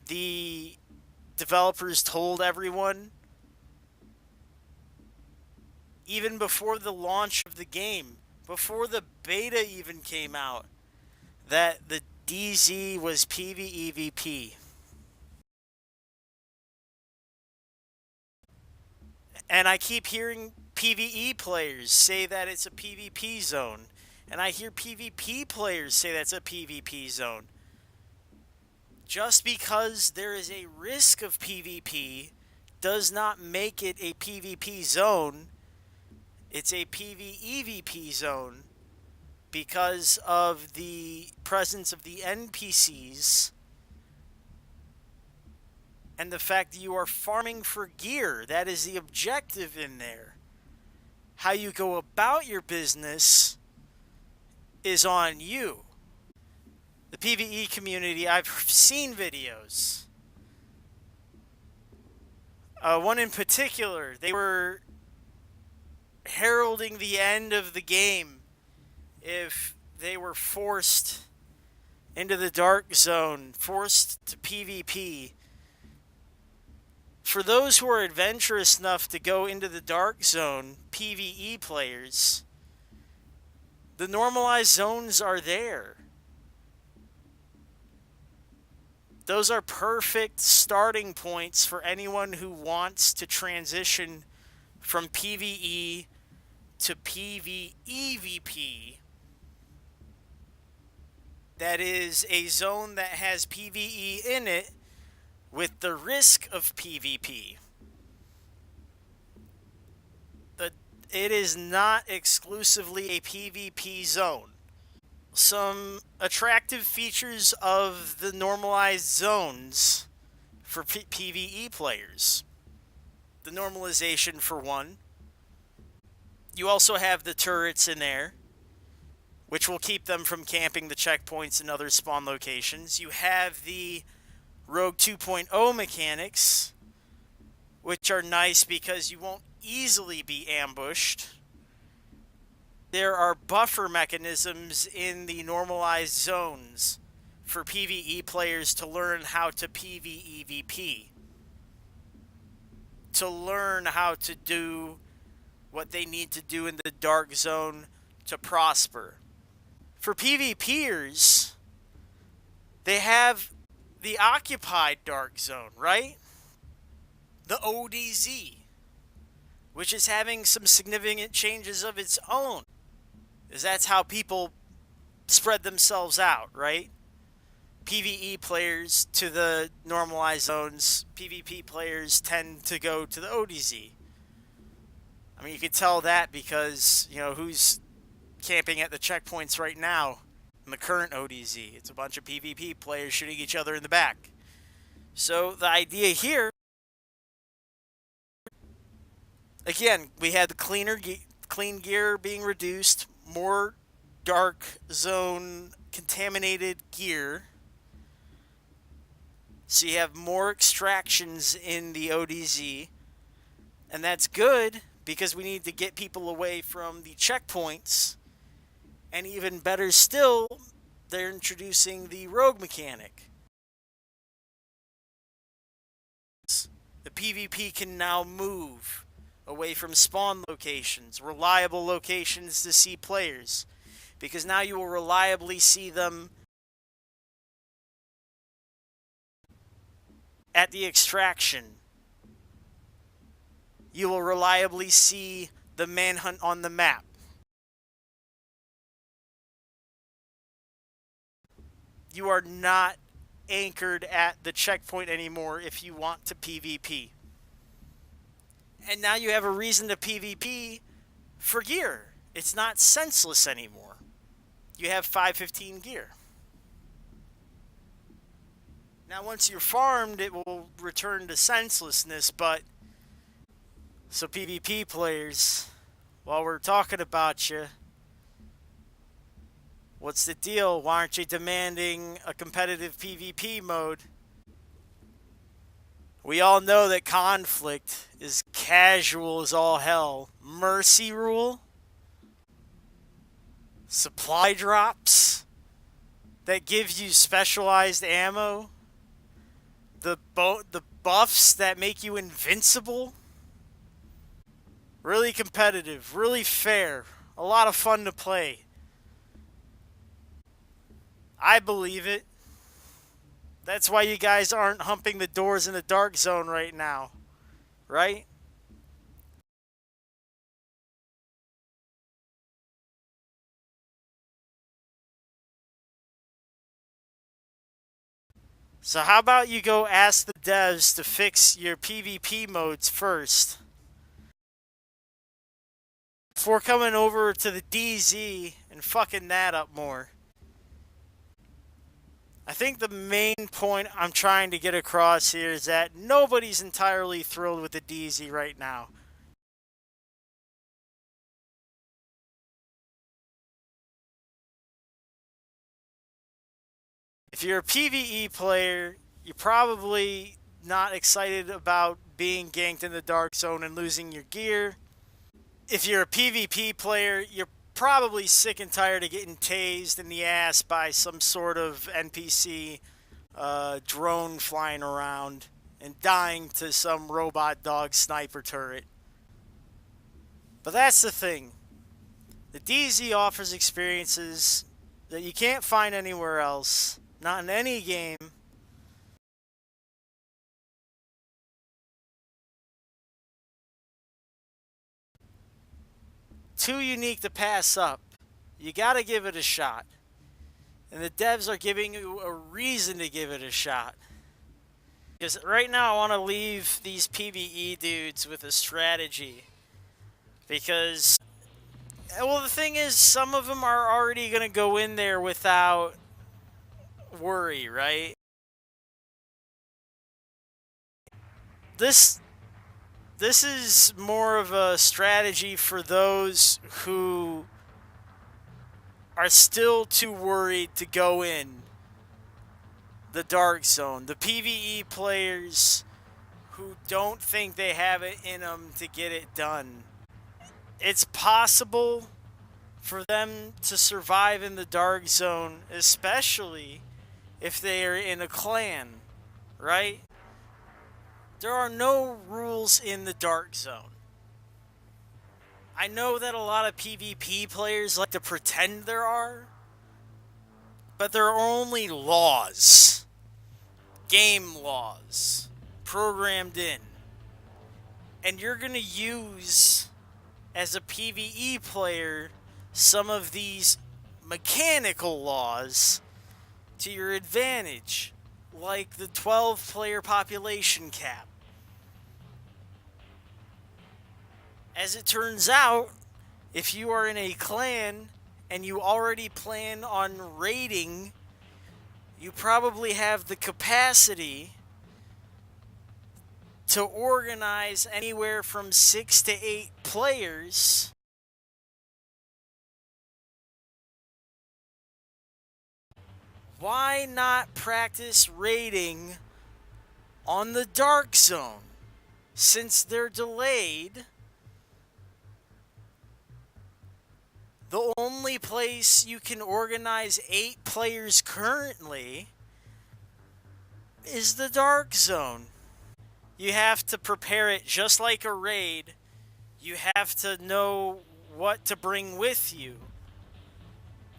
the developers told everyone, even before the launch of the game, before the beta even came out, that the DZ was PvEVP. And I keep hearing PvE players say that it's a PvP zone. And I hear PvP players say that's a PvP zone. Just because there is a risk of PvP does not make it a PvP zone. It's a PvEVP zone because of the presence of the NPCs and the fact that you are farming for gear. That is the objective in there. How you go about your business is on you. The PvE community, I've seen videos. One in particular, they were heralding the end of the game if they were forced into the dark zone, forced to PvP. For those who are adventurous enough to go into the dark zone, PvE players, the normalized zones are there. Those are perfect starting points for anyone who wants to transition from PvE to PvEVP. That is a zone that has PvE in it with the risk of PvP. It is not exclusively a PvP zone. Some attractive features of the normalized zones for PvE players. The normalization, for one. You also have the turrets in there, which will keep them from camping the checkpoints and other spawn locations. You have the Rogue 2.0 mechanics, which are nice because you won't easily be ambushed. There are buffer mechanisms in the normalized zones for PvE players to learn how to PvEVP. To learn how to do what they need to do in the dark zone to prosper. For PvPers, they have the occupied dark zone, right? The ODZ, which is having some significant changes of its own. Because that's how people spread themselves out, right? PvE players to the normalized zones, PvP players tend to go to the ODZ. I mean, you can tell that because, who's camping at the checkpoints right now in the current ODZ. It's a bunch of PvP players shooting each other in the back. So the idea here, again, we had the clean gear being reduced, more dark zone contaminated gear. So you have more extractions in the ODZ. And that's good because we need to get people away from the checkpoints. And even better still, they're introducing the rogue mechanic. The PvP can now move away from spawn locations, reliable locations to see players, because now you will reliably see them at the extraction. You will reliably see the manhunt on the map. You are not anchored at the checkpoint anymore if you want to PvP. And now you have a reason to PvP for gear. It's not senseless anymore. You have 515 gear. Now once you're farmed, it will return to senselessness, but so PvP players, while we're talking about you, what's the deal? Why aren't you demanding a competitive PvP mode? We all know that conflict is casual as all hell. Mercy rule? Supply drops that gives you specialized ammo? the buffs that make you invincible. Really competitive, really fair, a lot of fun to play. I believe it. That's why you guys aren't humping the doors in the dark zone right now, right? So how about you go ask the devs to fix your PvP modes first before coming over to the DZ and fucking that up more. I think the main point I'm trying to get across here is that nobody's entirely thrilled with the DZ right now. If you're a PvE player, you're probably not excited about being ganked in the dark zone and losing your gear. If you're a PvP player, you're probably sick and tired of getting tased in the ass by some sort of NPC drone flying around and dying to some robot dog sniper turret. But that's the thing. The DZ offers experiences that you can't find anywhere else, not in any game. Too unique to pass up. You gotta give it a shot. And the devs are giving you a reason to give it a shot. Because right now I want to leave these PvE dudes with a strategy. Because, well, the thing is, some of them are already going to go in there without worry, right? This is more of a strategy for those who are still too worried to go in the dark zone. The PvE players who don't think they have it in them to get it done. It's possible for them to survive in the dark zone, especially if they are in a clan, right? There are no rules in the dark zone. I know that a lot of PvP players like to pretend there are, but there are only laws. Game laws. Programmed in. And you're going to use, as a PvE player, some of these mechanical laws to your advantage, like the 12-player population cap. As it turns out, if you are in a clan and you already plan on raiding, you probably have the capacity to organize anywhere from 6 to 8 players why not practice raiding on the dark zone? Since they're delayed, the only place you can organize 8 players currently is the dark zone. You have to prepare it just like a raid. You have to know what to bring with you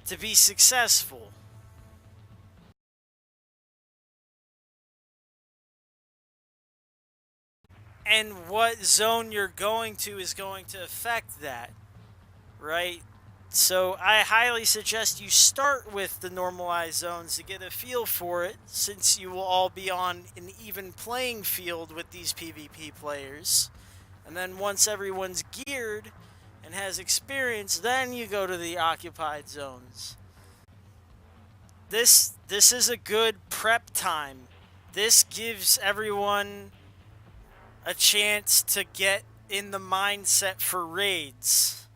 to be successful. And what zone you're going to is going to affect that, right? So I highly suggest you start with the normalized zones to get a feel for it, since you will all be on an even playing field with these PvP players. And then once everyone's geared and has experience, then you go to the occupied zones. This is a good prep time. This gives everyone a chance to get in the mindset for raids.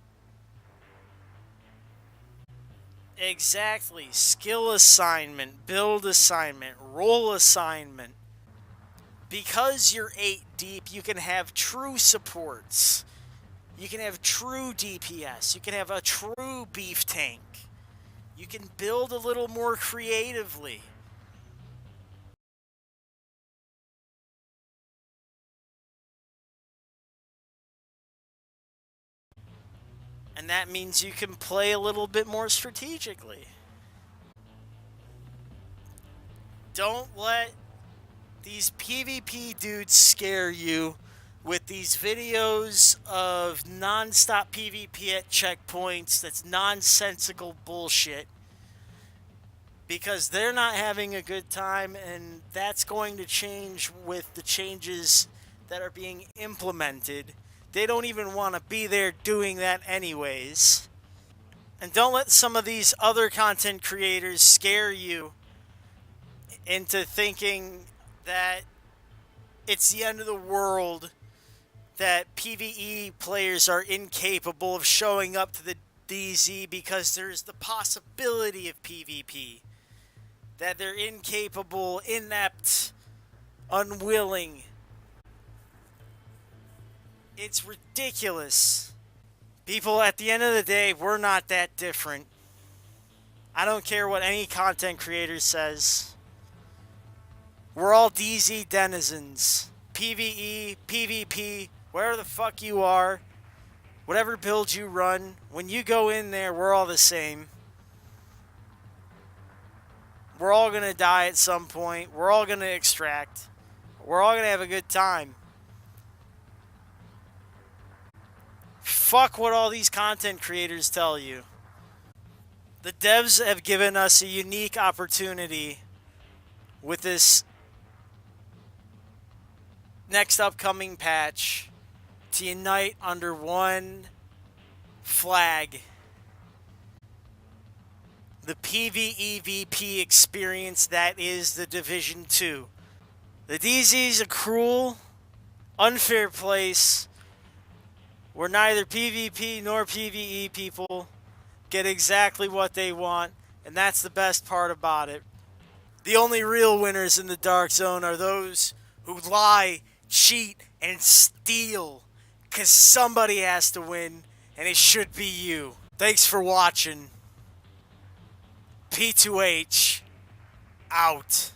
Exactly. Skill assignment, build assignment, role assignment. Because you're 8 deep, you can have true supports. You can have true DPS. You can have a true beef tank. You can build a little more creatively. And that means you can play a little bit more strategically. Don't let these PvP dudes scare you with these videos of non-stop PvP at checkpoints that's nonsensical bullshit. Because they're not having a good time, and that's going to change with the changes that are being implemented. They don't even want to be there doing that anyways. And don't let some of these other content creators scare you into thinking that it's the end of the world, that PvE players are incapable of showing up to the DZ because there's the possibility of PvP. That they're incapable, inept, unwilling. It's ridiculous. People, at the end of the day, we're not that different. I don't care what any content creator says. We're all DZ denizens. PvE, PvP, wherever the fuck you are, whatever build you run, when you go in there, we're all the same. We're all going to die at some point. We're all going to extract. We're all going to have a good time. Fuck what all these content creators tell you. The devs have given us a unique opportunity with this next upcoming patch to unite under one flag. The PvE VP experience that is the Division 2. The DZ is a cruel, unfair place where neither PvP nor PvE people get exactly what they want, and that's the best part about it. The only real winners in the Dark Zone are those who lie, cheat, and steal, because somebody has to win, and it should be you. Thanks for watching. P2H out.